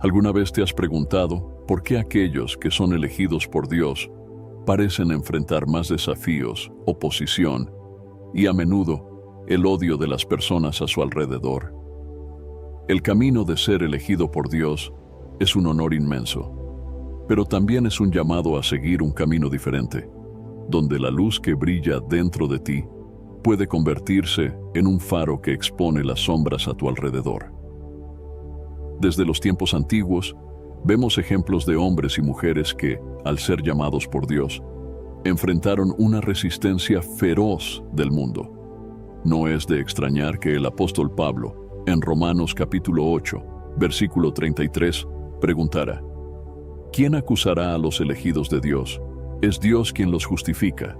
¿Alguna vez te has preguntado por qué aquellos que son elegidos por Dios parecen enfrentar más desafíos, oposición y a menudo el odio de las personas a su alrededor? El camino de ser elegido por Dios es un honor inmenso, pero también es un llamado a seguir un camino diferente, donde la luz que brilla dentro de ti puede convertirse en un faro que expone las sombras a tu alrededor. Desde los tiempos antiguos, vemos ejemplos de hombres y mujeres que, al ser llamados por Dios, enfrentaron una resistencia feroz del mundo. No es de extrañar que el apóstol Pablo, en Romanos capítulo 8, versículo 33, preguntara: ¿quién acusará a los elegidos de Dios? Es Dios quien los justifica.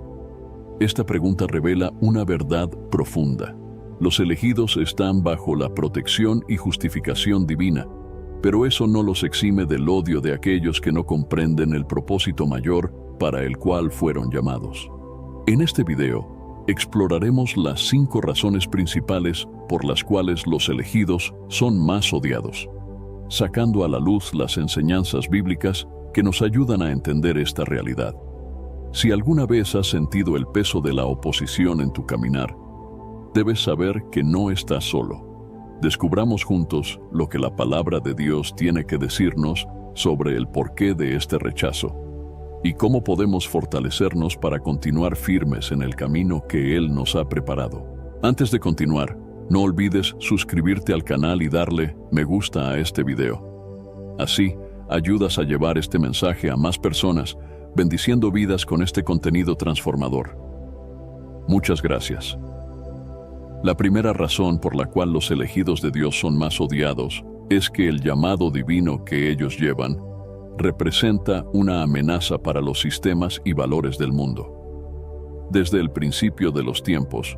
Esta pregunta revela una verdad profunda. Los elegidos están bajo la protección y justificación divina, pero eso no los exime del odio de aquellos que no comprenden el propósito mayor para el cual fueron llamados. En este video, exploraremos las 5 razones principales por las cuales los elegidos son más odiados, sacando a la luz las enseñanzas bíblicas que nos ayudan a entender esta realidad. Si alguna vez has sentido el peso de la oposición en tu caminar, debes saber que no estás solo. Descubramos juntos lo que la palabra de Dios tiene que decirnos sobre el porqué de este rechazo y cómo podemos fortalecernos para continuar firmes en el camino que Él nos ha preparado. Antes de continuar, no olvides suscribirte al canal y darle me gusta a este video. Así, ayudas a llevar este mensaje a más personas, bendiciendo vidas con este contenido transformador. Muchas gracias. La primera razón por la cual los elegidos de Dios son más odiados es que el llamado divino que ellos llevan representa una amenaza para los sistemas y valores del mundo. Desde el principio de los tiempos,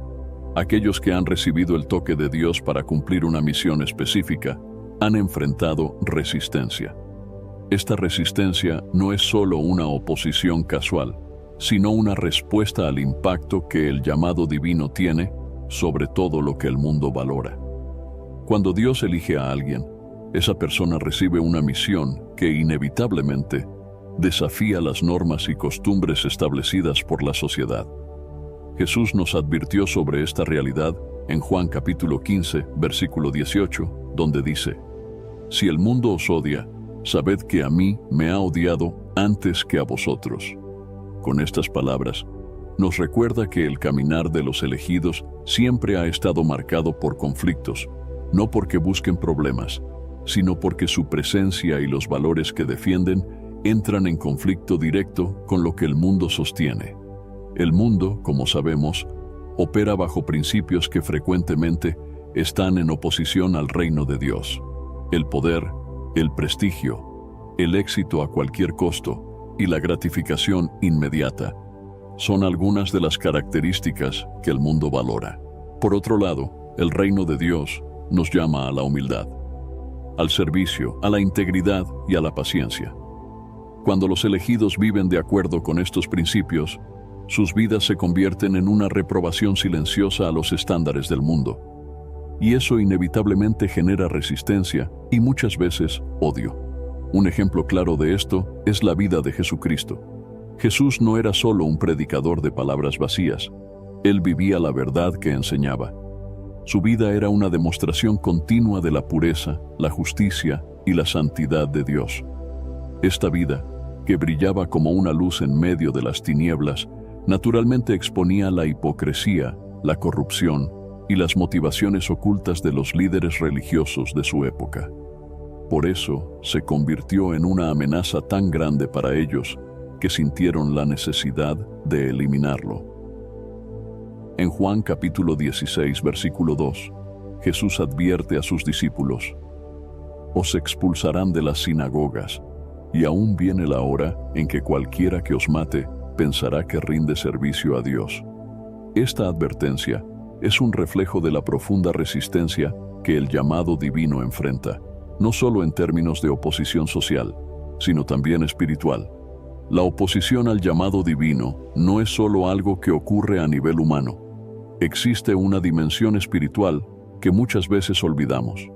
aquellos que han recibido el toque de Dios para cumplir una misión específica han enfrentado resistencia. Esta resistencia no es solo una oposición casual, sino una respuesta al impacto que el llamado divino tiene sobre todo lo que el mundo valora. Cuando Dios elige a alguien, esa persona recibe una misión que inevitablemente desafía las normas y costumbres establecidas por la sociedad. Jesús nos advirtió sobre esta realidad en Juan capítulo 15, versículo 18, donde dice: «Si el mundo os odia, sabed que a mí me ha odiado antes que a vosotros». Con estas palabras, nos recuerda que el caminar de los elegidos siempre ha estado marcado por conflictos, no porque busquen problemas, sino porque su presencia y los valores que defienden entran en conflicto directo con lo que el mundo sostiene. El mundo, como sabemos, opera bajo principios que frecuentemente están en oposición al reino de Dios. El poder, el prestigio, el éxito a cualquier costo y la gratificación inmediata son algunas de las características que el mundo valora. Por otro lado, el reino de Dios nos llama a la humildad, al servicio, a la integridad y a la paciencia. Cuando los elegidos viven de acuerdo con estos principios, sus vidas se convierten en una reprobación silenciosa a los estándares del mundo. Y eso inevitablemente genera resistencia y muchas veces odio. Un ejemplo claro de esto es la vida de Jesucristo. Jesús no era solo un predicador de palabras vacías. Él vivía la verdad que enseñaba. Su vida era una demostración continua de la pureza, la justicia y la santidad de Dios. Esta vida, que brillaba como una luz en medio de las tinieblas, naturalmente exponía la hipocresía, la corrupción y las motivaciones ocultas de los líderes religiosos de su época. Por eso se convirtió en una amenaza tan grande para ellos que sintieron la necesidad de eliminarlo. En Juan capítulo 16, versículo 2, Jesús advierte a sus discípulos: «Os expulsarán de las sinagogas, y aún viene la hora en que cualquiera que os mate pensará que rinde servicio a Dios». Esta advertencia es un reflejo de la profunda resistencia que el llamado divino enfrenta, no solo en términos de oposición social, sino también espiritual. La oposición al llamado divino no es solo algo que ocurre a nivel humano. Existe una dimensión espiritual que muchas veces olvidamos.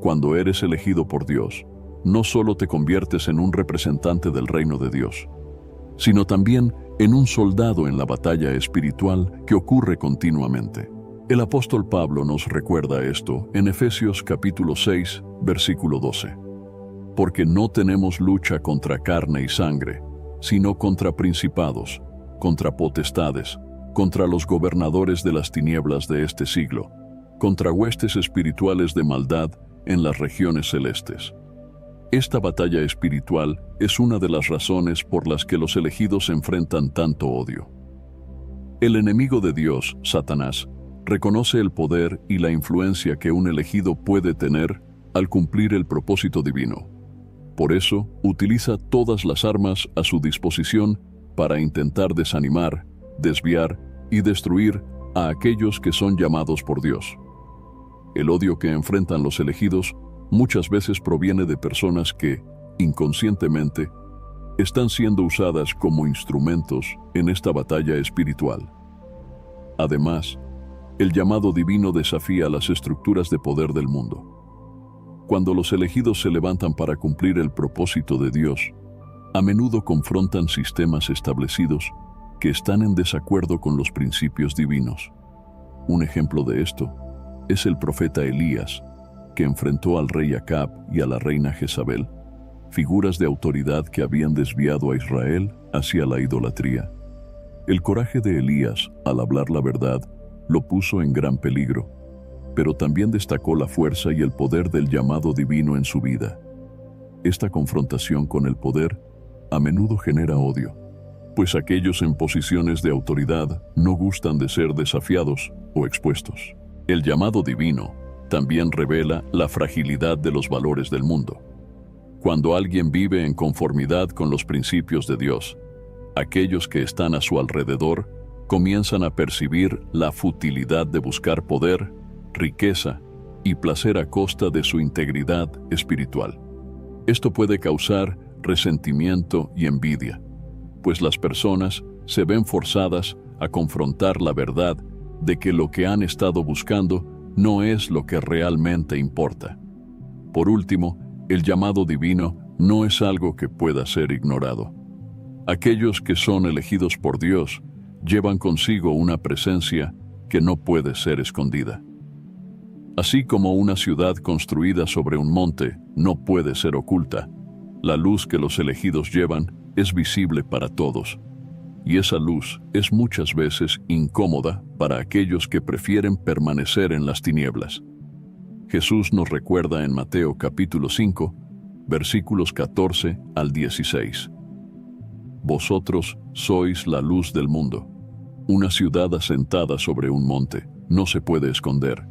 Cuando eres elegido por Dios, no solo te conviertes en un representante del reino de Dios, sino también en un soldado en la batalla espiritual que ocurre continuamente. El apóstol Pablo nos recuerda esto en Efesios capítulo 6, versículo 12. Porque no tenemos lucha contra carne y sangre, sino contra principados, contra potestades, contra los gobernadores de las tinieblas de este siglo, contra huestes espirituales de maldad en las regiones celestes. Esta batalla espiritual es una de las razones por las que los elegidos enfrentan tanto odio. El enemigo de Dios, Satanás, reconoce el poder y la influencia que un elegido puede tener al cumplir el propósito divino. Por eso, utiliza todas las armas a su disposición para intentar desanimar, desviar y destruir a aquellos que son llamados por Dios. El odio que enfrentan los elegidos muchas veces proviene de personas que, inconscientemente, están siendo usadas como instrumentos en esta batalla espiritual. Además, el llamado divino desafía las estructuras de poder del mundo. Cuando los elegidos se levantan para cumplir el propósito de Dios, a menudo confrontan sistemas establecidos que están en desacuerdo con los principios divinos. Un ejemplo de esto es el profeta Elías, que enfrentó al rey Acab y a la reina Jezabel, figuras de autoridad que habían desviado a Israel hacia la idolatría. El coraje de Elías, al hablar la verdad, lo puso en gran peligro, pero también destacó la fuerza y el poder del llamado divino en su vida. Esta confrontación con el poder a menudo genera odio, pues aquellos en posiciones de autoridad no gustan de ser desafiados o expuestos. El llamado divino también revela la fragilidad de los valores del mundo. Cuando alguien vive en conformidad con los principios de Dios, aquellos que están a su alrededor comienzan a percibir la futilidad de buscar poder, riqueza y placer a costa de su integridad espiritual. Esto puede causar resentimiento y envidia, pues las personas se ven forzadas a confrontar la verdad de que lo que han estado buscando no es lo que realmente importa. Por último, el llamado divino no es algo que pueda ser ignorado. Aquellos que son elegidos por Dios llevan consigo una presencia que no puede ser escondida. Así como una ciudad construida sobre un monte no puede ser oculta, la luz que los elegidos llevan es visible para todos, y esa luz es muchas veces incómoda para aquellos que prefieren permanecer en las tinieblas. Jesús nos recuerda en Mateo capítulo 5, versículos 14 al 16. Vosotros sois la luz del mundo. Una ciudad asentada sobre un monte no se puede esconder,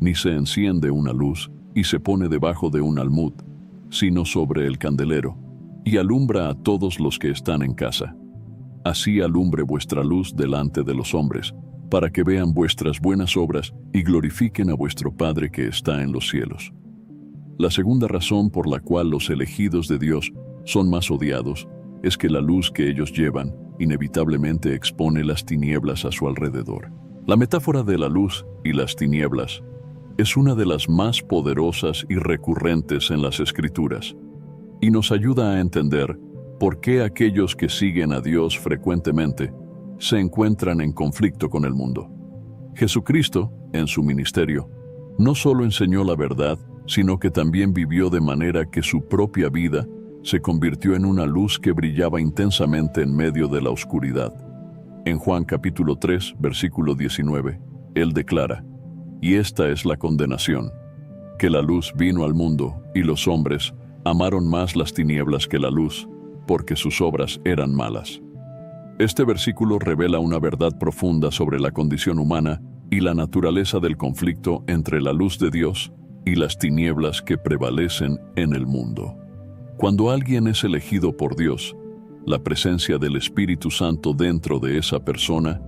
ni se enciende una luz y se pone debajo de un almud, sino sobre el candelero, y alumbra a todos los que están en casa. Así alumbre vuestra luz delante de los hombres, para que vean vuestras buenas obras y glorifiquen a vuestro Padre que está en los cielos. La segunda razón por la cual los elegidos de Dios son más odiados es que la luz que ellos llevan inevitablemente expone las tinieblas a su alrededor. La metáfora de la luz y las tinieblas es una de las más poderosas y recurrentes en las Escrituras, y nos ayuda a entender por qué aquellos que siguen a Dios frecuentemente se encuentran en conflicto con el mundo. Jesucristo, en su ministerio, no solo enseñó la verdad, sino que también vivió de manera que su propia vida se convirtió en una luz que brillaba intensamente en medio de la oscuridad. En Juan capítulo 3, versículo 19, Él declara: «Y esta es la condenación, que la luz vino al mundo, y los hombres amaron más las tinieblas que la luz, porque sus obras eran malas». Este versículo revela una verdad profunda sobre la condición humana y la naturaleza del conflicto entre la luz de Dios y las tinieblas que prevalecen en el mundo. Cuando alguien es elegido por Dios, la presencia del Espíritu Santo dentro de esa persona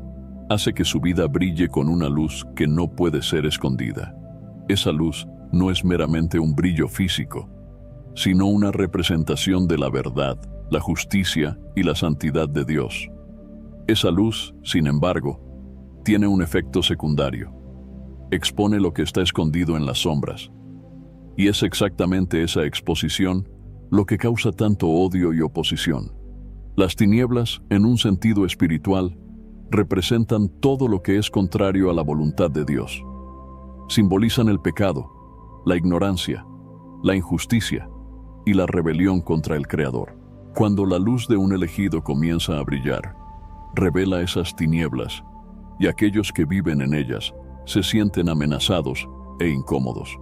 hace que su vida brille con una luz que no puede ser escondida. Esa luz no es meramente un brillo físico, sino una representación de la verdad, la justicia y la santidad de Dios. Esa luz, sin embargo, tiene un efecto secundario. Expone lo que está escondido en las sombras. Y es exactamente esa exposición lo que causa tanto odio y oposición. Las tinieblas, en un sentido espiritual, representan todo lo que es contrario a la voluntad de Dios. Simbolizan el pecado, la ignorancia, la injusticia y la rebelión contra el Creador. Cuando la luz de un elegido comienza a brillar, revela esas tinieblas, y aquellos que viven en ellas se sienten amenazados e incómodos.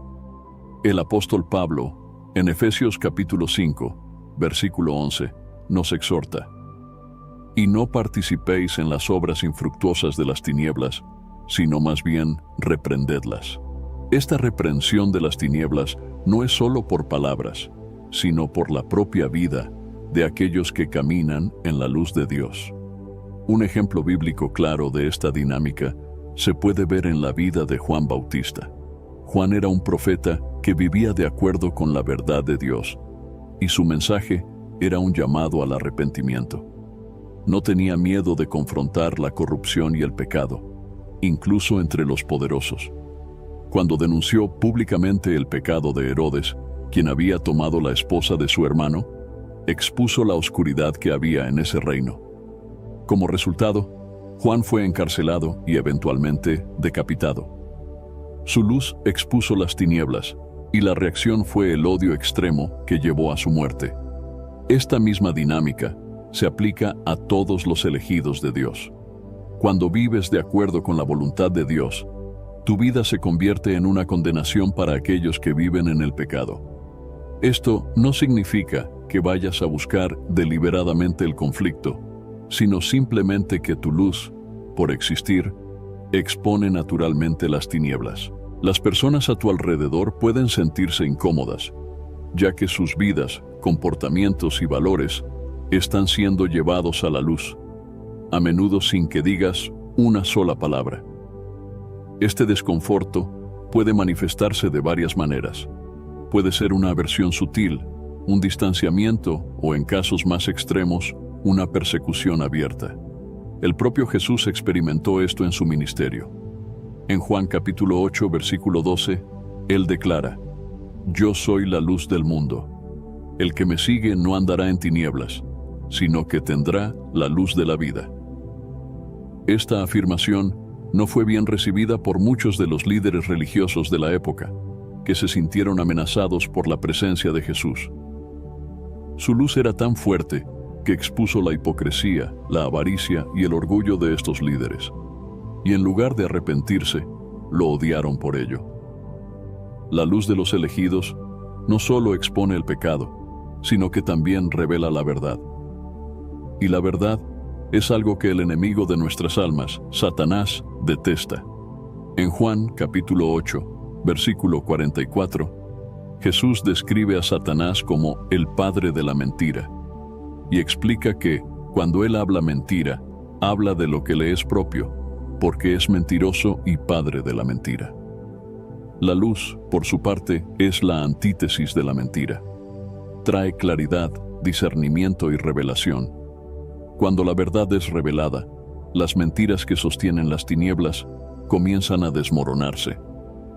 El apóstol Pablo, en Efesios capítulo 5, versículo 11, nos exhorta: y no participéis en las obras infructuosas de las tinieblas, sino más bien reprendedlas. Esta reprensión de las tinieblas no es solo por palabras, sino por la propia vida de aquellos que caminan en la luz de Dios. Un ejemplo bíblico claro de esta dinámica se puede ver en la vida de Juan Bautista. Juan era un profeta que vivía de acuerdo con la verdad de Dios, y su mensaje era un llamado al arrepentimiento. No tenía miedo de confrontar la corrupción y el pecado, incluso entre los poderosos. Cuando denunció públicamente el pecado de Herodes, quien había tomado la esposa de su hermano, expuso la oscuridad que había en ese reino. Como resultado, Juan fue encarcelado y eventualmente decapitado. Su luz expuso las tinieblas, y la reacción fue el odio extremo que llevó a su muerte. Esta misma dinámica se aplica a todos los elegidos de Dios. Cuando vives de acuerdo con la voluntad de Dios, tu vida se convierte en una condenación para aquellos que viven en el pecado. Esto no significa que vayas a buscar deliberadamente el conflicto, sino simplemente que tu luz, por existir, expone naturalmente las tinieblas. Las personas a tu alrededor pueden sentirse incómodas, ya que sus vidas, comportamientos y valores están siendo llevados a la luz, a menudo sin que digas una sola palabra. Este desconforto puede manifestarse de varias maneras. Puede ser una aversión sutil, un distanciamiento o, en casos más extremos, una persecución abierta. El propio Jesús experimentó esto en su ministerio. En Juan capítulo 8, versículo 12, Él declara: «Yo soy la luz del mundo. El que me sigue no andará en tinieblas, sino que tendrá la luz de la vida». Esta afirmación no fue bien recibida por muchos de los líderes religiosos de la época, que se sintieron amenazados por la presencia de Jesús. Su luz era tan fuerte que expuso la hipocresía, la avaricia y el orgullo de estos líderes. Y en lugar de arrepentirse, lo odiaron por ello. La luz de los elegidos no solo expone el pecado, sino que también revela la verdad. Y la verdad es algo que el enemigo de nuestras almas, Satanás, detesta. En Juan capítulo 8, versículo 44, Jesús describe a Satanás como el padre de la mentira, y explica que, cuando él habla mentira, habla de lo que le es propio, porque es mentiroso y padre de la mentira. La luz, por su parte, es la antítesis de la mentira. Trae claridad, discernimiento y revelación. Cuando la verdad es revelada, las mentiras que sostienen las tinieblas comienzan a desmoronarse,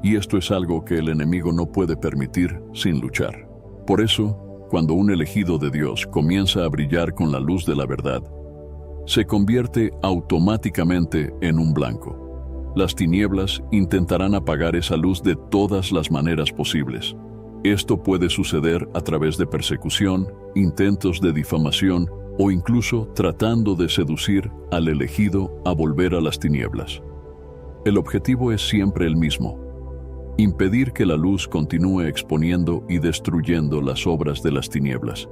y esto es algo que el enemigo no puede permitir sin luchar. Por eso, cuando un elegido de Dios comienza a brillar con la luz de la verdad, se convierte automáticamente en un blanco. Las tinieblas intentarán apagar esa luz de todas las maneras posibles. Esto puede suceder a través de persecución, intentos de difamación o incluso tratando de seducir al elegido a volver a las tinieblas. El objetivo es siempre el mismo: impedir que la luz continúe exponiendo y destruyendo las obras de las tinieblas.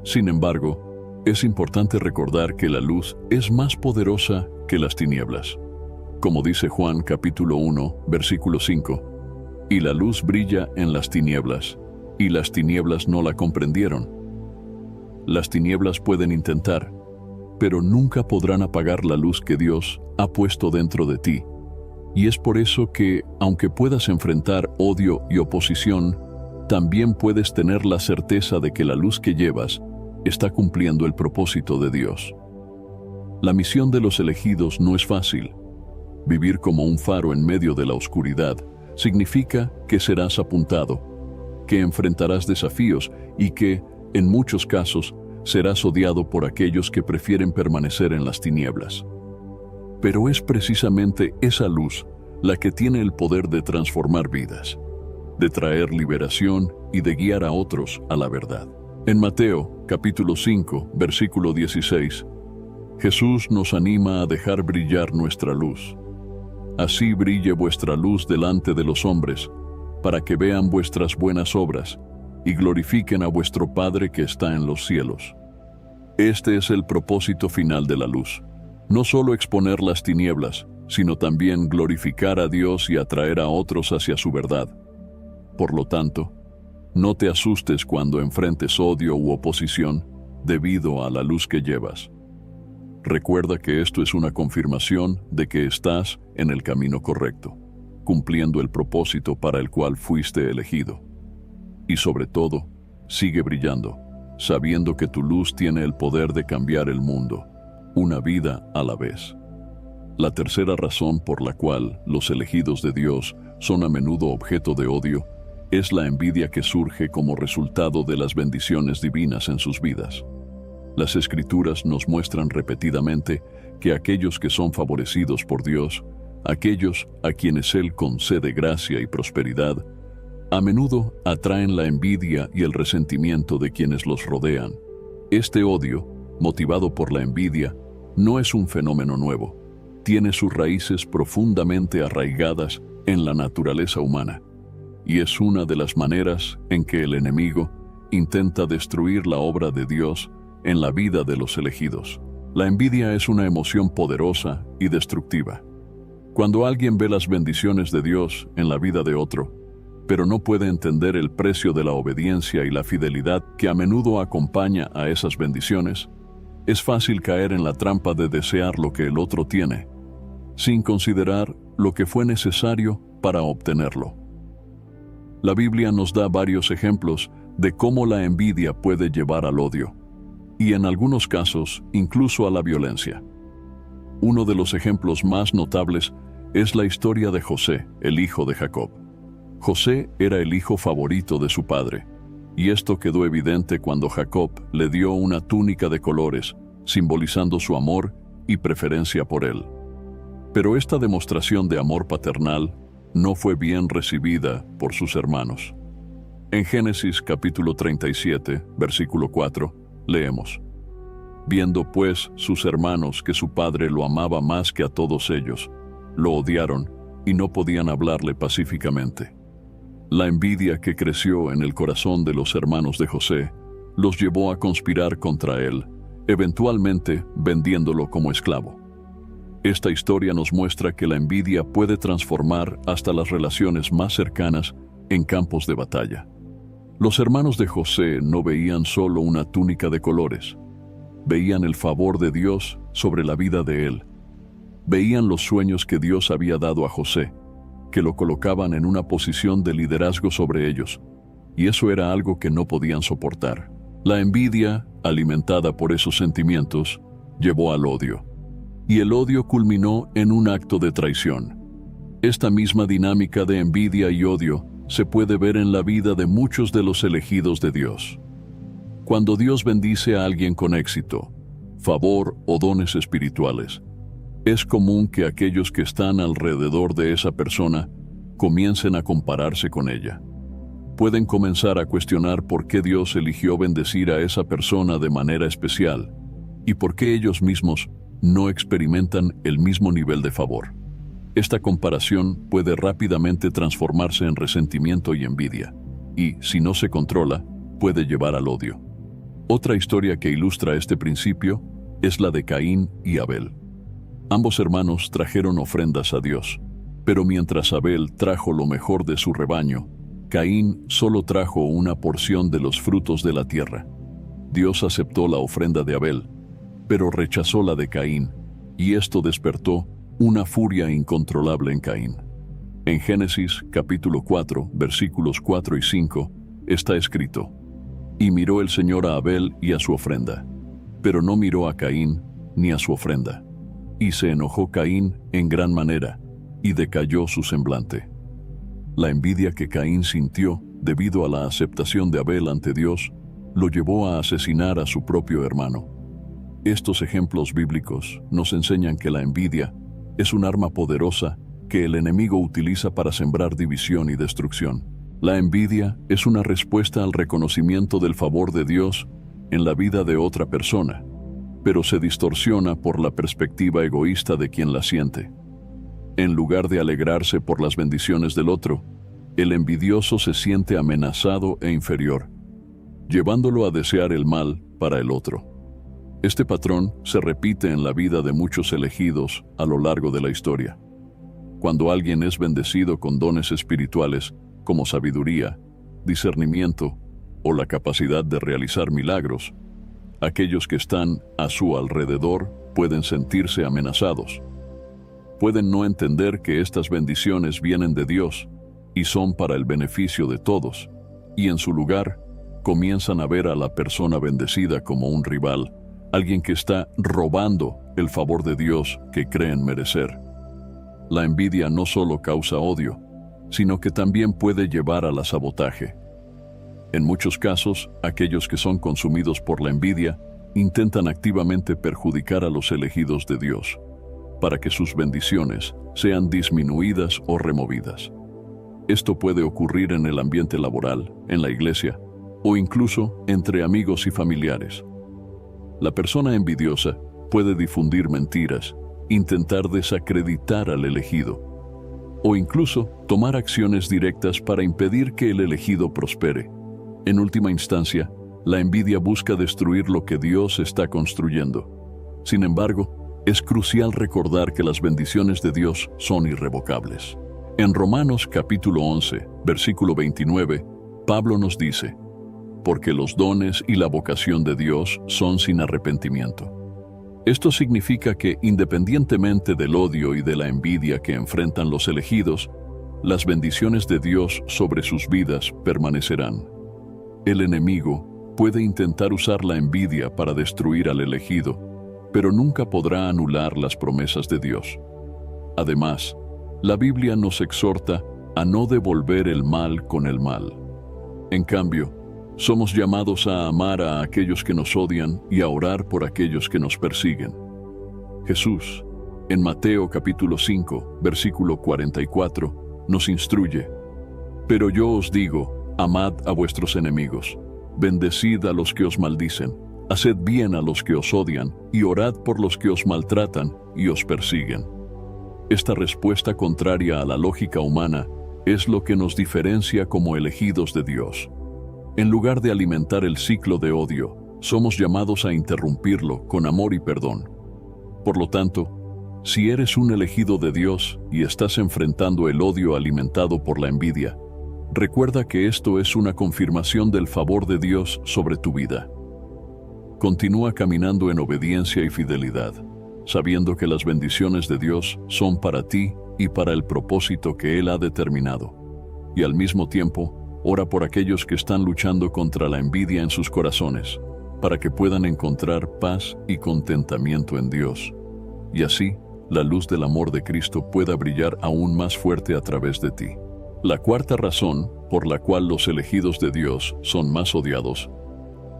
Sin embargo, es importante recordar que la luz es más poderosa que las tinieblas. Como dice Juan capítulo 1, versículo 5, «Y la luz brilla en las tinieblas, y las tinieblas no la comprendieron». Las tinieblas pueden intentar, pero nunca podrán apagar la luz que Dios ha puesto dentro de ti. Y es por eso que, aunque puedas enfrentar odio y oposición, también puedes tener la certeza de que la luz que llevas está cumpliendo el propósito de Dios. La misión de los elegidos no es fácil. Vivir como un faro en medio de la oscuridad significa que serás apuntado, que enfrentarás desafíos y que, En muchos casos, serás odiado por aquellos que prefieren permanecer en las tinieblas. Pero es precisamente esa luz la que tiene el poder de transformar vidas, de traer liberación y de guiar a otros a la verdad. En Mateo, capítulo 5, versículo 16, Jesús nos anima a dejar brillar nuestra luz. Así brille vuestra luz delante de los hombres, para que vean vuestras buenas obras y glorifiquen a vuestro Padre que está en los cielos. Este es el propósito final de la luz. No solo exponer las tinieblas, sino también glorificar a Dios y atraer a otros hacia su verdad. Por lo tanto, no te asustes cuando enfrentes odio u oposición debido a la luz que llevas. Recuerda que esto es una confirmación de que estás en el camino correcto, cumpliendo el propósito para el cual fuiste elegido. Y sobre todo, sigue brillando, sabiendo que tu luz tiene el poder de cambiar el mundo, una vida a la vez. La tercera razón por la cual los elegidos de Dios son a menudo objeto de odio es la envidia que surge como resultado de las bendiciones divinas en sus vidas. Las Escrituras nos muestran repetidamente que aquellos que son favorecidos por Dios, aquellos a quienes Él concede gracia y prosperidad, a menudo atraen la envidia y el resentimiento de quienes los rodean. Este odio, motivado por la envidia, no es un fenómeno nuevo. Tiene sus raíces profundamente arraigadas en la naturaleza humana, y es una de las maneras en que el enemigo intenta destruir la obra de Dios en la vida de los elegidos. La envidia es una emoción poderosa y destructiva. Cuando alguien ve las bendiciones de Dios en la vida de otro, pero no puede entender el precio de la obediencia y la fidelidad que a menudo acompaña a esas bendiciones, es fácil caer en la trampa de desear lo que el otro tiene, sin considerar lo que fue necesario para obtenerlo. La Biblia nos da varios ejemplos de cómo la envidia puede llevar al odio, y en algunos casos incluso a la violencia. Uno de los ejemplos más notables es la historia de José, el hijo de Jacob. José era el hijo favorito de su padre, y esto quedó evidente cuando Jacob le dio una túnica de colores, simbolizando su amor y preferencia por él. Pero esta demostración de amor paternal no fue bien recibida por sus hermanos. En Génesis capítulo 37, versículo 4, leemos: Viendo pues sus hermanos que su padre lo amaba más que a todos ellos, lo odiaron y no podían hablarle pacíficamente. La envidia que creció en el corazón de los hermanos de José los llevó a conspirar contra él, eventualmente vendiéndolo como esclavo. Esta historia nos muestra que la envidia puede transformar hasta las relaciones más cercanas en campos de batalla. Los hermanos de José no veían solo una túnica de colores, veían el favor de Dios sobre la vida de él. Veían los sueños que Dios había dado a José, que lo colocaban en una posición de liderazgo sobre ellos, y eso era algo que no podían soportar. La envidia, alimentada por esos sentimientos, llevó al odio, y el odio culminó en un acto de traición. Esta misma dinámica de envidia y odio se puede ver en la vida de muchos de los elegidos de Dios. Cuando Dios bendice a alguien con éxito, favor o dones espirituales, es común que aquellos que están alrededor de esa persona comiencen a compararse con ella. Pueden comenzar a cuestionar por qué Dios eligió bendecir a esa persona de manera especial y por qué ellos mismos no experimentan el mismo nivel de favor. Esta comparación puede rápidamente transformarse en resentimiento y envidia, y, si no se controla, puede llevar al odio. Otra historia que ilustra este principio es la de Caín y Abel. Ambos hermanos trajeron ofrendas a Dios, pero mientras Abel trajo lo mejor de su rebaño, Caín solo trajo una porción de los frutos de la tierra. Dios aceptó la ofrenda de Abel, pero rechazó la de Caín, y esto despertó una furia incontrolable en Caín. En Génesis capítulo 4, versículos 4 y 5, está escrito: Y miró el Señor a Abel y a su ofrenda, pero no miró a Caín ni a su ofrenda. Y se enojó Caín en gran manera, y decayó su semblante. La envidia que Caín sintió debido a la aceptación de Abel ante Dios lo llevó a asesinar a su propio hermano. Estos ejemplos bíblicos nos enseñan que la envidia es un arma poderosa que el enemigo utiliza para sembrar división y destrucción. La envidia es una respuesta al reconocimiento del favor de Dios en la vida de otra persona, pero se distorsiona por la perspectiva egoísta de quien la siente. En lugar de alegrarse por las bendiciones del otro, el envidioso se siente amenazado e inferior, llevándolo a desear el mal para el otro. Este patrón se repite en la vida de muchos elegidos a lo largo de la historia. Cuando alguien es bendecido con dones espirituales como sabiduría, discernimiento o la capacidad de realizar milagros, aquellos que están a su alrededor pueden sentirse amenazados. Pueden no entender que estas bendiciones vienen de Dios y son para el beneficio de todos, y en su lugar comienzan a ver a la persona bendecida como un rival, alguien que está robando el favor de Dios que creen merecer. La envidia no solo causa odio, sino que también puede llevar a la sabotaje. En muchos casos, aquellos que son consumidos por la envidia intentan activamente perjudicar a los elegidos de Dios, para que sus bendiciones sean disminuidas o removidas. Esto puede ocurrir en el ambiente laboral, en la iglesia, o incluso entre amigos y familiares. La persona envidiosa puede difundir mentiras, intentar desacreditar al elegido, o incluso tomar acciones directas para impedir que el elegido prospere. En última instancia, la envidia busca destruir lo que Dios está construyendo. Sin embargo, es crucial recordar que las bendiciones de Dios son irrevocables. En Romanos capítulo 11, versículo 29, Pablo nos dice: porque los dones y la vocación de Dios son sin arrepentimiento. Esto significa que, independientemente del odio y de la envidia que enfrentan los elegidos, las bendiciones de Dios sobre sus vidas permanecerán. El enemigo puede intentar usar la envidia para destruir al elegido, pero nunca podrá anular las promesas de Dios. Además, la Biblia nos exhorta a no devolver el mal con el mal. En cambio, somos llamados a amar a aquellos que nos odian y a orar por aquellos que nos persiguen. Jesús, en Mateo capítulo 5, versículo 44, nos instruye: pero yo os digo, amad a vuestros enemigos, bendecid a los que os maldicen, haced bien a los que os odian y orad por los que os maltratan y os persiguen. Esta respuesta contraria a la lógica humana es lo que nos diferencia como elegidos de Dios. En lugar de alimentar el ciclo de odio, somos llamados a interrumpirlo con amor y perdón. Por lo tanto, si eres un elegido de Dios y estás enfrentando el odio alimentado por la envidia, recuerda que esto es una confirmación del favor de Dios sobre tu vida. Continúa caminando en obediencia y fidelidad, sabiendo que las bendiciones de Dios son para ti y para el propósito que Él ha determinado. Y al mismo tiempo, ora por aquellos que están luchando contra la envidia en sus corazones, para que puedan encontrar paz y contentamiento en Dios. Y así, la luz del amor de Cristo pueda brillar aún más fuerte a través de ti. La cuarta razón por la cual los elegidos de Dios son más odiados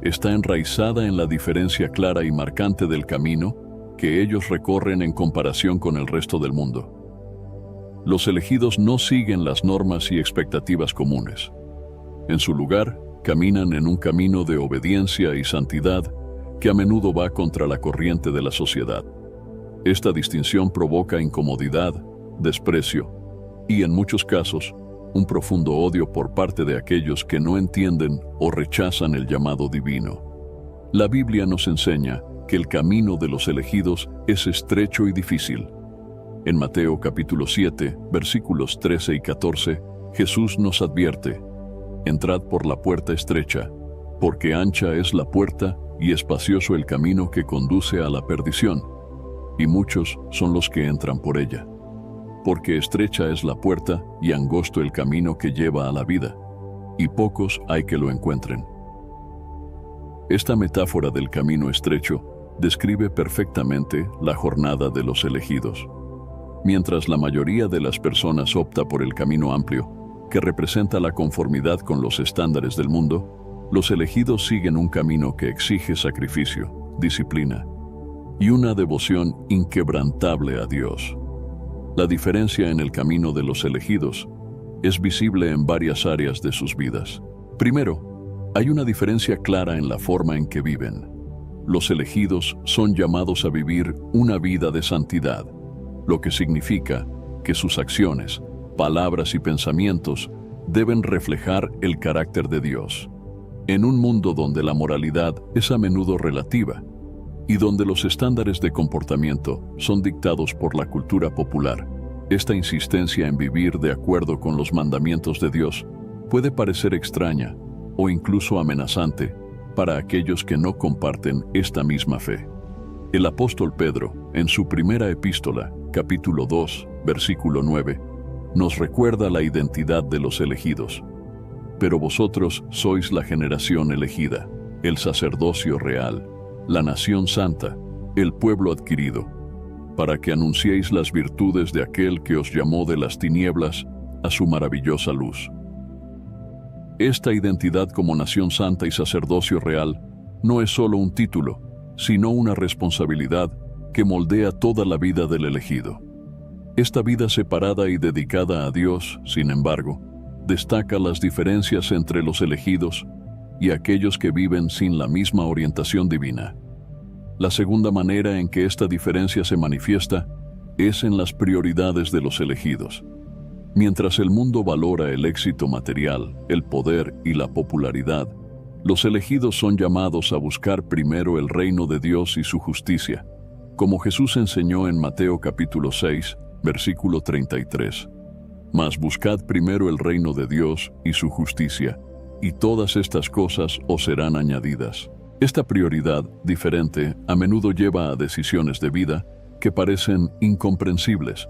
está enraizada en la diferencia clara y marcante del camino que ellos recorren en comparación con el resto del mundo. Los elegidos no siguen las normas y expectativas comunes. En su lugar, caminan en un camino de obediencia y santidad que a menudo va contra la corriente de la sociedad. Esta distinción provoca incomodidad, desprecio y, en muchos casos, un profundo odio por parte de aquellos que no entienden o rechazan el llamado divino. La Biblia nos enseña que el camino de los elegidos es estrecho y difícil. En Mateo capítulo 7, versículos 13 y 14, Jesús nos advierte: entrad por la puerta estrecha, porque ancha es la puerta y espacioso el camino que conduce a la perdición, y muchos son los que entran por ella. Porque estrecha es la puerta y angosto el camino que lleva a la vida, y pocos hay que lo encuentren. Esta metáfora del camino estrecho describe perfectamente la jornada de los elegidos. Mientras la mayoría de las personas opta por el camino amplio, que representa la conformidad con los estándares del mundo, Los elegidos siguen un camino que exige sacrificio, disciplina y una devoción inquebrantable a Dios. La diferencia en el camino de los elegidos es visible en varias áreas de sus vidas. Primero, hay una diferencia clara en la forma en que viven. Los elegidos son llamados a vivir una vida de santidad, lo que significa que sus acciones, palabras y pensamientos deben reflejar el carácter de Dios. En un mundo donde la moralidad es a menudo relativa y donde los estándares de comportamiento son dictados por la cultura popular, esta insistencia en vivir de acuerdo con los mandamientos de Dios puede parecer extraña o incluso amenazante para aquellos que no comparten esta misma fe. El apóstol Pedro, en su primera epístola, capítulo 2, versículo 9, nos recuerda la identidad de los elegidos. Pero vosotros sois la generación elegida, el sacerdocio real, la nación santa, el pueblo adquirido, para que anunciéis las virtudes de aquel que os llamó de las tinieblas a su maravillosa luz. Esta identidad como nación santa y sacerdocio real no es solo un título, sino una responsabilidad que moldea toda la vida del elegido. Esta vida separada y dedicada a Dios, sin embargo, destaca las diferencias entre los elegidos y aquellos que viven sin la misma orientación divina. La segunda manera en que esta diferencia se manifiesta es en las prioridades de los elegidos. Mientras el mundo valora el éxito material, el poder y la popularidad, los elegidos son llamados a buscar primero el reino de Dios y su justicia, como Jesús enseñó en Mateo capítulo 6, versículo 33. Mas buscad primero el reino de Dios y su justicia, y todas estas cosas os serán añadidas. Esta prioridad diferente a menudo lleva a decisiones de vida que parecen incomprensibles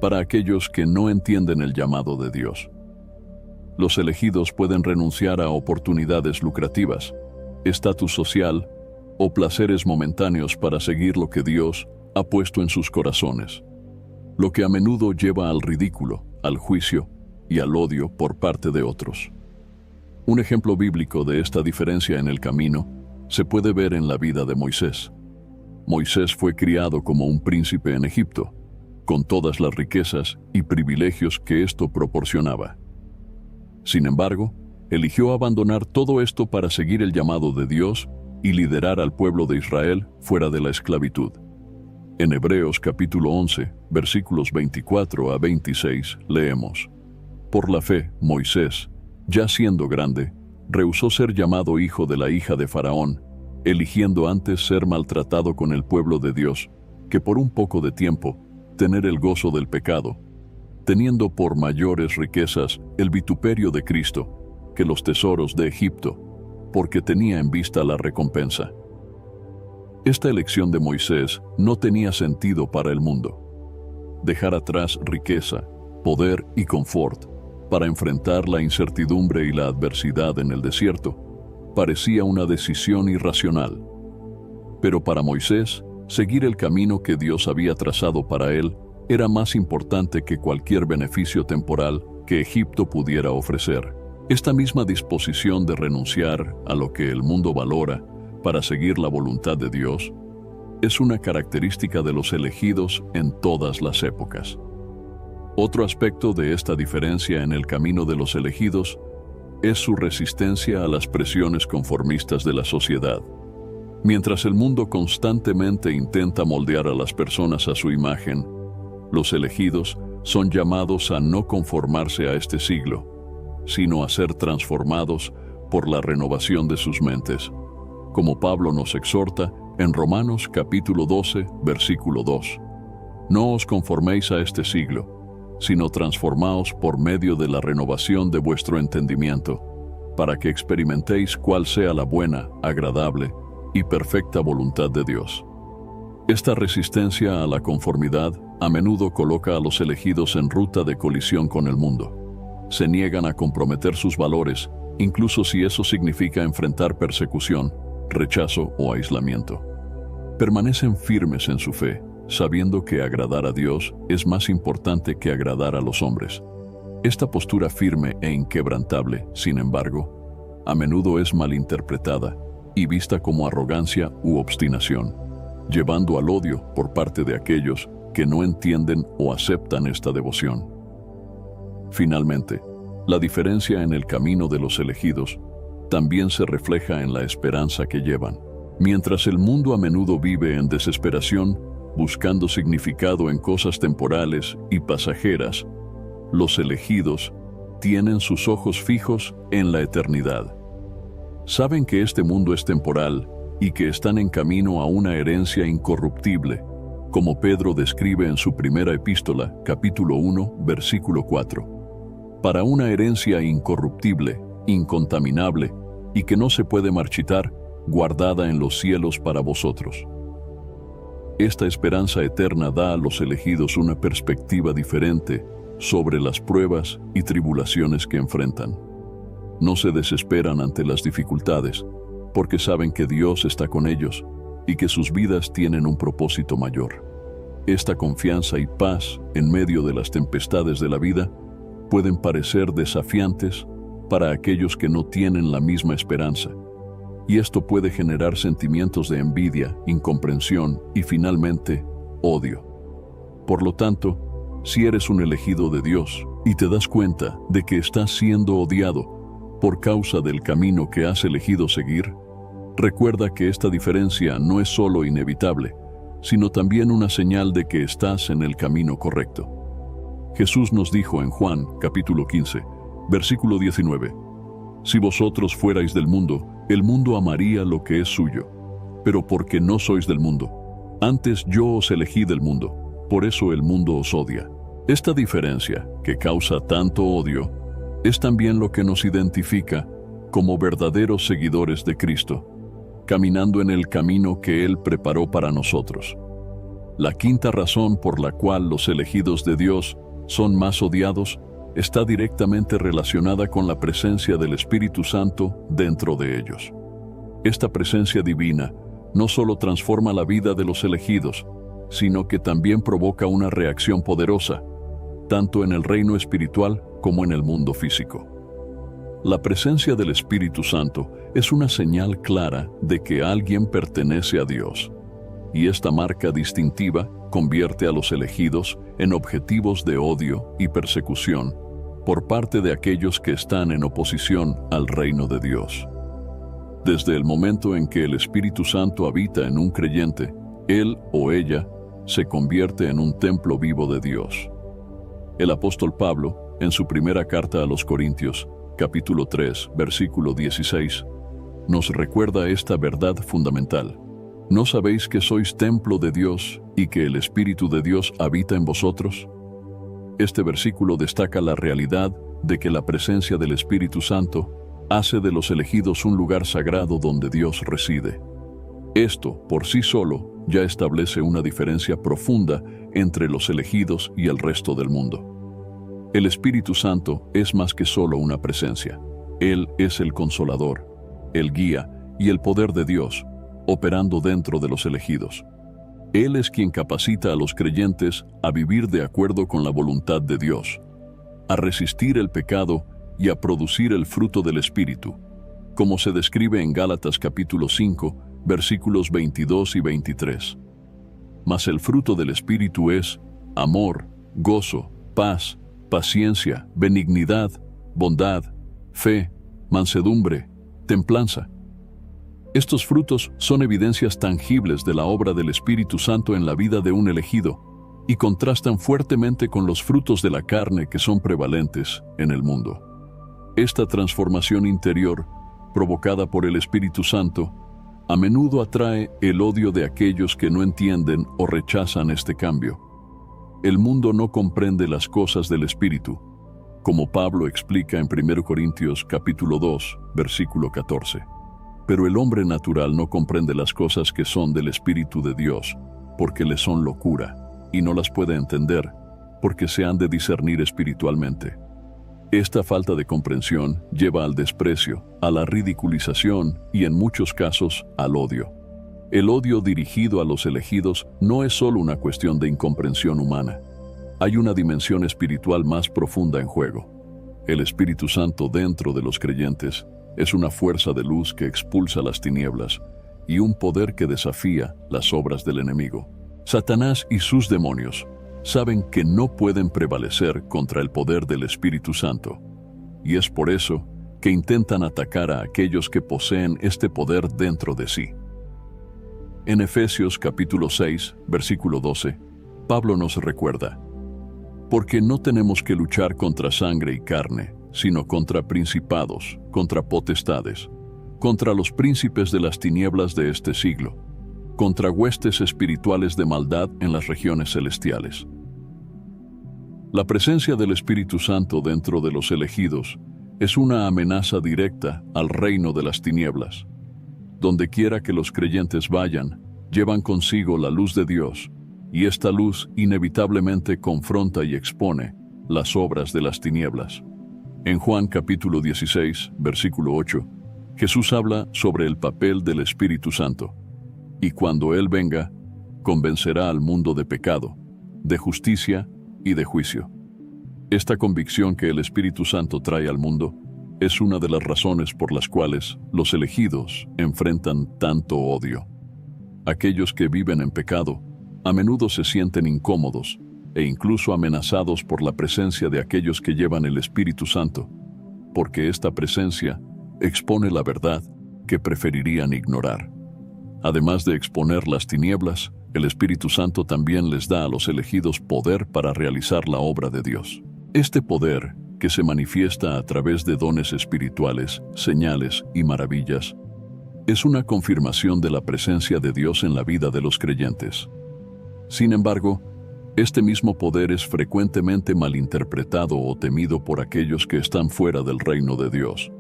para aquellos que no entienden el llamado de Dios. Los elegidos pueden renunciar a oportunidades lucrativas, estatus social o placeres momentáneos para seguir lo que Dios ha puesto en sus corazones, lo que a menudo lleva al ridículo, al juicio y al odio por parte de otros. Un ejemplo bíblico de esta diferencia en el camino se puede ver en la vida de Moisés. Moisés fue criado como un príncipe en Egipto, con todas las riquezas y privilegios que esto proporcionaba. Sin embargo, eligió abandonar todo esto para seguir el llamado de Dios y liderar al pueblo de Israel fuera de la esclavitud. En Hebreos capítulo 11, versículos 24 a 26, leemos: Por la fe, Moisés, ya siendo grande, rehusó ser llamado hijo de la hija de Faraón, eligiendo antes ser maltratado con el pueblo de Dios, que por un poco de tiempo tener el gozo del pecado, teniendo por mayores riquezas el vituperio de Cristo que los tesoros de Egipto, porque tenía en vista la recompensa. Esta elección de Moisés no tenía sentido para el mundo. Dejar atrás riqueza, poder y confort para enfrentar la incertidumbre y la adversidad en el desierto parecía una decisión irracional. Pero para Moisés, seguir el camino que Dios había trazado para él era más importante que cualquier beneficio temporal que Egipto pudiera ofrecer. Esta misma disposición de renunciar a lo que el mundo valora para seguir la voluntad de Dios es una característica de los elegidos en todas las épocas. Otro aspecto de esta diferencia en el camino de los elegidos es su resistencia a las presiones conformistas de la sociedad. Mientras el mundo constantemente intenta moldear a las personas a su imagen, los elegidos son llamados a no conformarse a este siglo, sino a ser transformados por la renovación de sus mentes, como Pablo nos exhorta en Romanos capítulo 12, versículo 2. No os conforméis a este siglo, sino transformaos por medio de la renovación de vuestro entendimiento, para que experimentéis cuál sea la buena, agradable y perfecta voluntad de Dios. Esta resistencia a la conformidad a menudo coloca a los elegidos en ruta de colisión con el mundo. Se niegan a comprometer sus valores, incluso si eso significa enfrentar persecución, rechazo o aislamiento. Permanecen firmes en su fe, sabiendo que agradar a Dios es más importante que agradar a los hombres. Esta postura firme e inquebrantable, sin embargo, a menudo es malinterpretada y vista como arrogancia u obstinación, llevando al odio por parte de aquellos que no entienden o aceptan esta devoción. Finalmente, la diferencia en el camino de los elegidos también se refleja en la esperanza que llevan. Mientras el mundo a menudo vive en desesperación, buscando significado en cosas temporales y pasajeras, los elegidos tienen sus ojos fijos en la eternidad. Saben que este mundo es temporal y que están en camino a una herencia incorruptible, como Pedro describe en su primera epístola, capítulo 1, versículo 4. Para una herencia incorruptible, incontaminable y que no se puede marchitar, guardada en los cielos para vosotros. Esta esperanza eterna da a los elegidos una perspectiva diferente sobre las pruebas y tribulaciones que enfrentan. No se desesperan ante las dificultades, porque saben que Dios está con ellos y que sus vidas tienen un propósito mayor. Esta confianza y paz en medio de las tempestades de la vida pueden parecer desafiantes para aquellos que no tienen la misma esperanza, y esto puede generar sentimientos de envidia, incomprensión y finalmente, odio. Por lo tanto, si eres un elegido de Dios y te das cuenta de que estás siendo odiado por causa del camino que has elegido seguir, recuerda que esta diferencia no es solo inevitable, sino también una señal de que estás en el camino correcto. Jesús nos dijo en Juan, capítulo 15, versículo 19, «Si vosotros fuerais del mundo, el mundo amaría lo que es suyo, pero porque no sois del mundo, antes yo os elegí del mundo, por eso el mundo os odia». Esta diferencia, que causa tanto odio, es también lo que nos identifica como verdaderos seguidores de Cristo, caminando en el camino que Él preparó para nosotros. La quinta razón por la cual los elegidos de Dios son más odiados está directamente relacionada con la presencia del Espíritu Santo dentro de ellos. Esta presencia divina no solo transforma la vida de los elegidos, sino que también provoca una reacción poderosa, tanto en el reino espiritual como en el mundo físico. La presencia del Espíritu Santo es una señal clara de que alguien pertenece a Dios, y esta marca distintiva convierte a los elegidos en objetivos de odio y persecución por parte de aquellos que están en oposición al reino de Dios. Desde el momento en que el Espíritu Santo habita en un creyente, él o ella se convierte en un templo vivo de Dios. El apóstol Pablo, en su primera carta a los Corintios, capítulo 3, versículo 16, nos recuerda esta verdad fundamental. ¿No sabéis que sois templo de Dios y que el Espíritu de Dios habita en vosotros? Este versículo destaca la realidad de que la presencia del Espíritu Santo hace de los elegidos un lugar sagrado donde Dios reside. Esto, por sí solo, ya establece una diferencia profunda entre los elegidos y el resto del mundo. El Espíritu Santo es más que solo una presencia. Él es el Consolador, el Guía y el poder de Dios, operando dentro de los elegidos. Él es quien capacita a los creyentes a vivir de acuerdo con la voluntad de Dios, a resistir el pecado y a producir el fruto del Espíritu, como se describe en Gálatas capítulo 5, versículos 22 y 23. Mas el fruto del Espíritu es amor, gozo, paz, paciencia, benignidad, bondad, fe, mansedumbre, templanza. Estos frutos son evidencias tangibles de la obra del Espíritu Santo en la vida de un elegido y contrastan fuertemente con los frutos de la carne que son prevalentes en el mundo. Esta transformación interior, provocada por el Espíritu Santo, a menudo atrae el odio de aquellos que no entienden o rechazan este cambio. El mundo no comprende las cosas del Espíritu, como Pablo explica en 1 Corintios capítulo 2, versículo 14. Pero el hombre natural no comprende las cosas que son del Espíritu de Dios, porque le son locura, y no las puede entender, porque se han de discernir espiritualmente. Esta falta de comprensión lleva al desprecio, a la ridiculización y en muchos casos al odio. El odio dirigido a los elegidos no es solo una cuestión de incomprensión humana. Hay una dimensión espiritual más profunda en juego. El Espíritu Santo dentro de los creyentes Es una fuerza de luz que expulsa las tinieblas y un poder que desafía las obras del enemigo. Satanás y sus demonios saben que no pueden prevalecer contra el poder del Espíritu Santo, y es por eso que intentan atacar a aquellos que poseen este poder dentro de sí. En Efesios capítulo 6, versículo 12, Pablo nos recuerda: porque no tenemos que luchar contra sangre y carne, sino contra principados, contra potestades, contra los príncipes de las tinieblas de este siglo, contra huestes espirituales de maldad en las regiones celestiales. La presencia del Espíritu Santo dentro de los elegidos es una amenaza directa al reino de las tinieblas. Donde quiera que los creyentes vayan, llevan consigo la luz de Dios, y esta luz inevitablemente confronta y expone las obras de las tinieblas. En Juan capítulo 16, versículo 8, Jesús habla sobre el papel del Espíritu Santo. Y cuando Él venga, convencerá al mundo de pecado, de justicia y de juicio. Esta convicción que el Espíritu Santo trae al mundo es una de las razones por las cuales los elegidos enfrentan tanto odio. Aquellos que viven en pecado a menudo se sienten incómodos e incluso amenazados por la presencia de aquellos que llevan el Espíritu Santo, porque esta presencia expone la verdad que preferirían ignorar. Además de exponer las tinieblas, el Espíritu Santo también les da a los elegidos poder para realizar la obra de Dios. Este poder, que se manifiesta a través de dones espirituales, señales y maravillas, es una confirmación de la presencia de Dios en la vida de los creyentes. Sin embargo, este mismo poder es frecuentemente malinterpretado o temido por aquellos que están fuera del reino de Dios.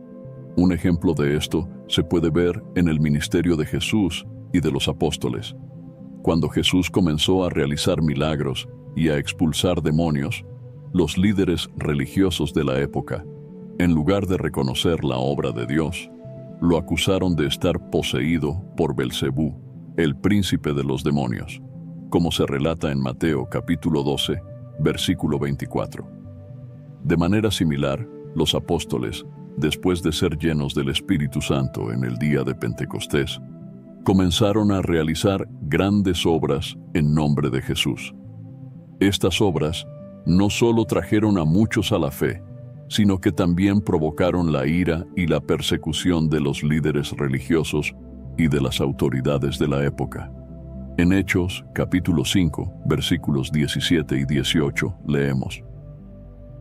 Un ejemplo de esto se puede ver en el ministerio de Jesús y de los apóstoles. Cuando Jesús comenzó a realizar milagros y a expulsar demonios, los líderes religiosos de la época, en lugar de reconocer la obra de Dios, lo acusaron de estar poseído por Belcebú, el príncipe de los demonios, como se relata en Mateo capítulo 12, versículo 24. De manera similar, los apóstoles, después de ser llenos del Espíritu Santo en el día de Pentecostés, comenzaron a realizar grandes obras en nombre de Jesús. Estas obras no solo trajeron a muchos a la fe, sino que también provocaron la ira y la persecución de los líderes religiosos y de las autoridades de la época. En Hechos, capítulo 5, versículos 17 y 18, leemos: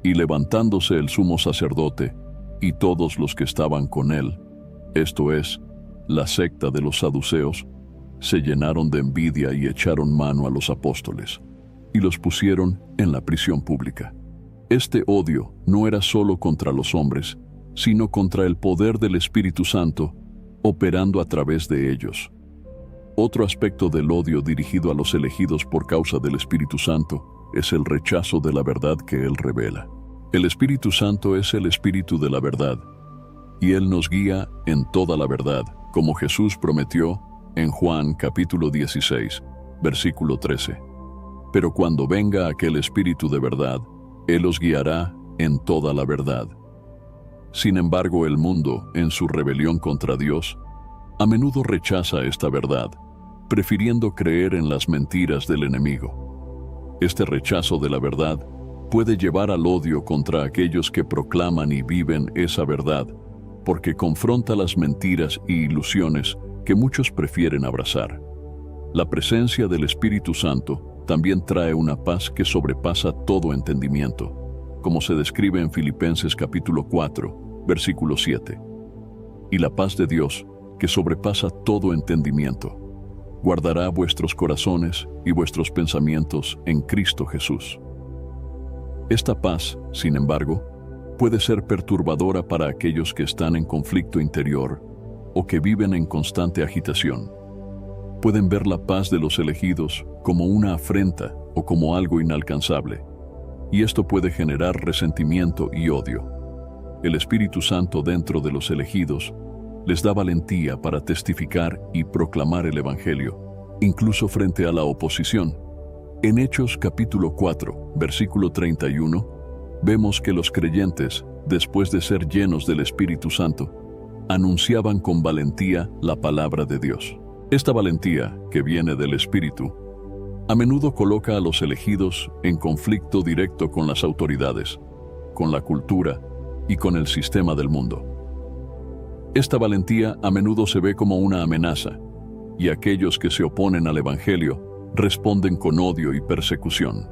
Y levantándose el sumo sacerdote y todos los que estaban con él, esto es, la secta de los saduceos, se llenaron de envidia y echaron mano a los apóstoles, y los pusieron en la prisión pública. Este odio no era solo contra los hombres, sino contra el poder del Espíritu Santo, operando a través de ellos. Otro aspecto del odio dirigido a los elegidos por causa del Espíritu Santo es el rechazo de la verdad que Él revela. El Espíritu Santo es el Espíritu de la verdad, y Él nos guía en toda la verdad, como Jesús prometió en Juan capítulo 16, versículo 13. Pero cuando venga aquel Espíritu de verdad, Él os guiará en toda la verdad. Sin embargo, el mundo, en su rebelión contra Dios, a menudo rechaza esta verdad, prefiriendo creer en las mentiras del enemigo. Este rechazo de la verdad puede llevar al odio contra aquellos que proclaman y viven esa verdad, porque confronta las mentiras y ilusiones que muchos prefieren abrazar. La presencia del Espíritu Santo también trae una paz que sobrepasa todo entendimiento, como se describe en Filipenses capítulo 4, versículo 7. Y la paz de Dios, que sobrepasa todo entendimiento, guardará vuestros corazones y vuestros pensamientos en Cristo Jesús. Esta paz, sin embargo, puede ser perturbadora para aquellos que están en conflicto interior o que viven en constante agitación. Pueden ver la paz de los elegidos como una afrenta o como algo inalcanzable, y esto puede generar resentimiento y odio. El Espíritu Santo dentro de los elegidos les da valentía para testificar y proclamar el Evangelio, incluso frente a la oposición. En Hechos capítulo 4, versículo 31, vemos que los creyentes, después de ser llenos del Espíritu Santo, anunciaban con valentía la palabra de Dios. Esta valentía, que viene del Espíritu, a menudo coloca a los elegidos en conflicto directo con las autoridades, con la cultura y con el sistema del mundo. Esta valentía a menudo se ve como una amenaza, y aquellos que se oponen al Evangelio responden con odio y persecución.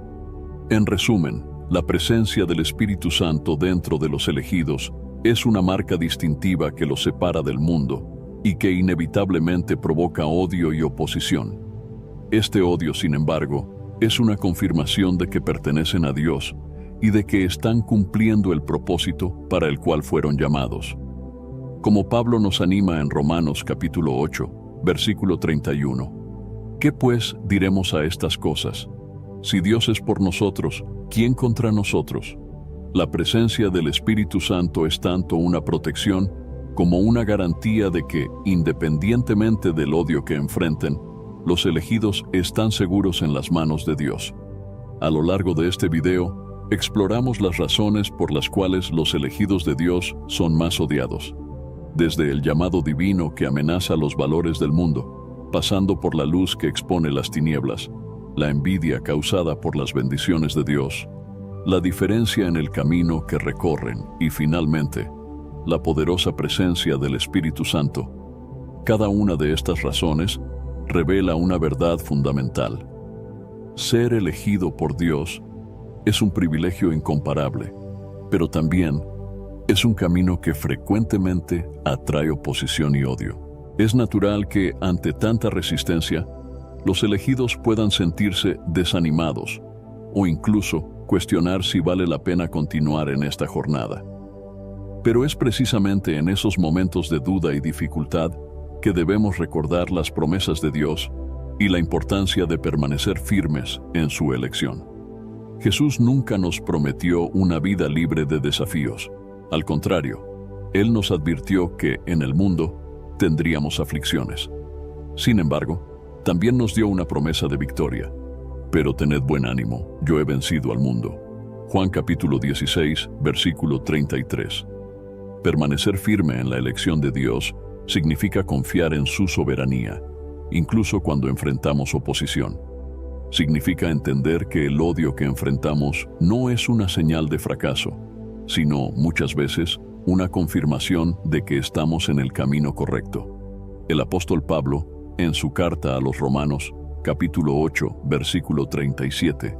En resumen, la presencia del Espíritu Santo dentro de los elegidos es una marca distintiva que los separa del mundo y que inevitablemente provoca odio y oposición. Este odio, sin embargo, es una confirmación de que pertenecen a Dios y de que están cumpliendo el propósito para el cual fueron llamados. Como Pablo nos anima en Romanos capítulo 8, versículo 31. ¿Qué pues diremos a estas cosas? Si Dios es por nosotros, ¿quién contra nosotros? La presencia del Espíritu Santo es tanto una protección como una garantía de que, independientemente del odio que enfrenten, los elegidos están seguros en las manos de Dios. A lo largo de este video, exploramos las razones por las cuales los elegidos de Dios son más odiados. Desde el llamado divino que amenaza los valores del mundo, pasando por la luz que expone las tinieblas, la envidia causada por las bendiciones de Dios, la diferencia en el camino que recorren y, finalmente, la poderosa presencia del Espíritu Santo. Cada una de estas razones revela una verdad fundamental. Ser elegido por Dios es un privilegio incomparable, pero también es un camino que frecuentemente atrae oposición y odio. Es natural que, ante tanta resistencia, los elegidos puedan sentirse desanimados o incluso cuestionar si vale la pena continuar en esta jornada. Pero es precisamente en esos momentos de duda y dificultad que debemos recordar las promesas de Dios y la importancia de permanecer firmes en su elección. Jesús nunca nos prometió una vida libre de desafíos. Al contrario, Él nos advirtió que en el mundo tendríamos aflicciones. Sin embargo, también nos dio una promesa de victoria. Pero tened buen ánimo, yo he vencido al mundo. Juan capítulo 16, versículo 33. Permanecer firme en la elección de Dios significa confiar en su soberanía, incluso cuando enfrentamos oposición. Significa entender que el odio que enfrentamos no es una señal de fracaso, sino, muchas veces, una confirmación de que estamos en el camino correcto. El apóstol Pablo, en su carta a los Romanos, capítulo 8, versículo 37,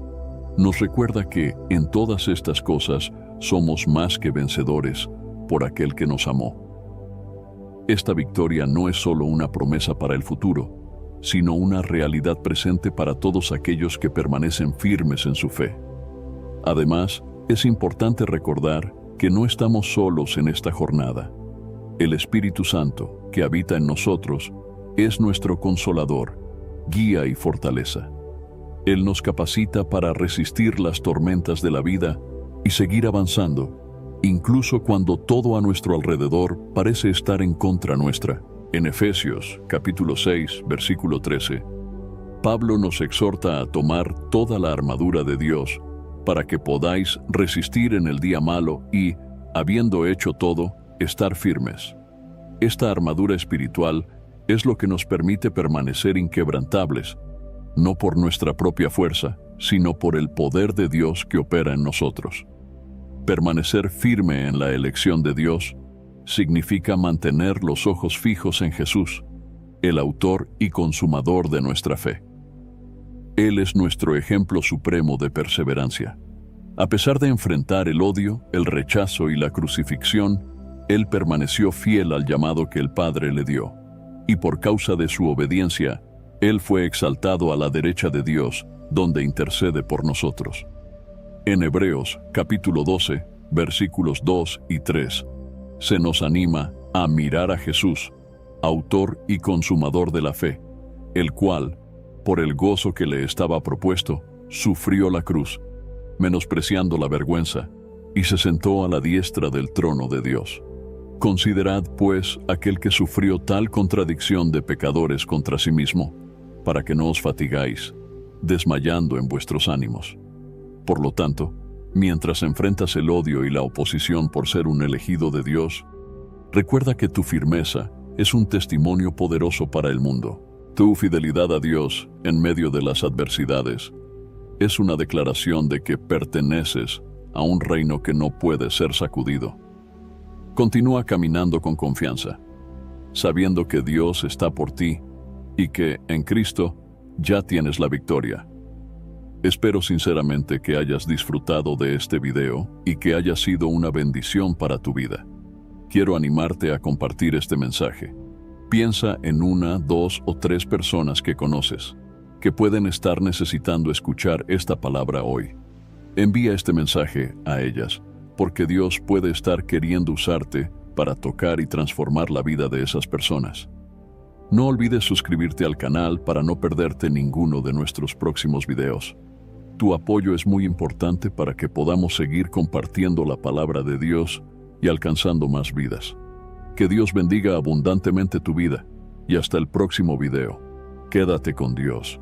nos recuerda que en todas estas cosas somos más que vencedores por aquel que nos amó. Esta victoria no es solo una promesa para el futuro, sino una realidad presente para todos aquellos que permanecen firmes en su fe. Además, es importante recordar que no estamos solos en esta jornada. El Espíritu Santo, que habita en nosotros, es nuestro consolador, guía y fortaleza. Él nos capacita para resistir las tormentas de la vida y seguir avanzando, incluso cuando todo a nuestro alrededor parece estar en contra nuestra. En Efesios, capítulo 6, versículo 13, Pablo nos exhorta a tomar toda la armadura de Dios para que podáis resistir en el día malo y, habiendo hecho todo, estar firmes. Esta armadura espiritual es lo que nos permite permanecer inquebrantables, no por nuestra propia fuerza, sino por el poder de Dios que opera en nosotros. Permanecer firme en la elección de Dios significa mantener los ojos fijos en Jesús, el autor y consumador de nuestra fe. Él es nuestro ejemplo supremo de perseverancia. A pesar de enfrentar el odio, el rechazo y la crucifixión, Él permaneció fiel al llamado que el Padre le dio, y por causa de su obediencia, Él fue exaltado a la derecha de Dios, donde intercede por nosotros. En Hebreos, capítulo 12, versículos 2 y 3, se nos anima a mirar a Jesús, autor y consumador de la fe, el cual, por el gozo que le estaba propuesto, sufrió la cruz, menospreciando la vergüenza, y se sentó a la diestra del trono de Dios. Considerad, pues, aquel que sufrió tal contradicción de pecadores contra sí mismo, para que no os fatigáis, desmayando en vuestros ánimos. Por lo tanto, mientras enfrentas el odio y la oposición por ser un elegido de Dios, Recuerda que tu firmeza es un testimonio poderoso para el mundo. Tu fidelidad a Dios en medio de las adversidades es una declaración de que perteneces a un reino que no puede ser sacudido. Continúa caminando con confianza, sabiendo que Dios está por ti y que en Cristo ya tienes la victoria. Espero sinceramente que hayas disfrutado de este video y que haya sido una bendición para tu vida. Quiero animarte a compartir este mensaje. Piensa en 1, 2 o 3 personas que conoces, que pueden estar necesitando escuchar esta palabra hoy. Envía este mensaje a ellas, porque Dios puede estar queriendo usarte para tocar y transformar la vida de esas personas. No olvides suscribirte al canal para no perderte ninguno de nuestros próximos videos. Tu apoyo es muy importante para que podamos seguir compartiendo la palabra de Dios y alcanzando más vidas. Que Dios bendiga abundantemente tu vida y hasta el próximo video. Quédate con Dios.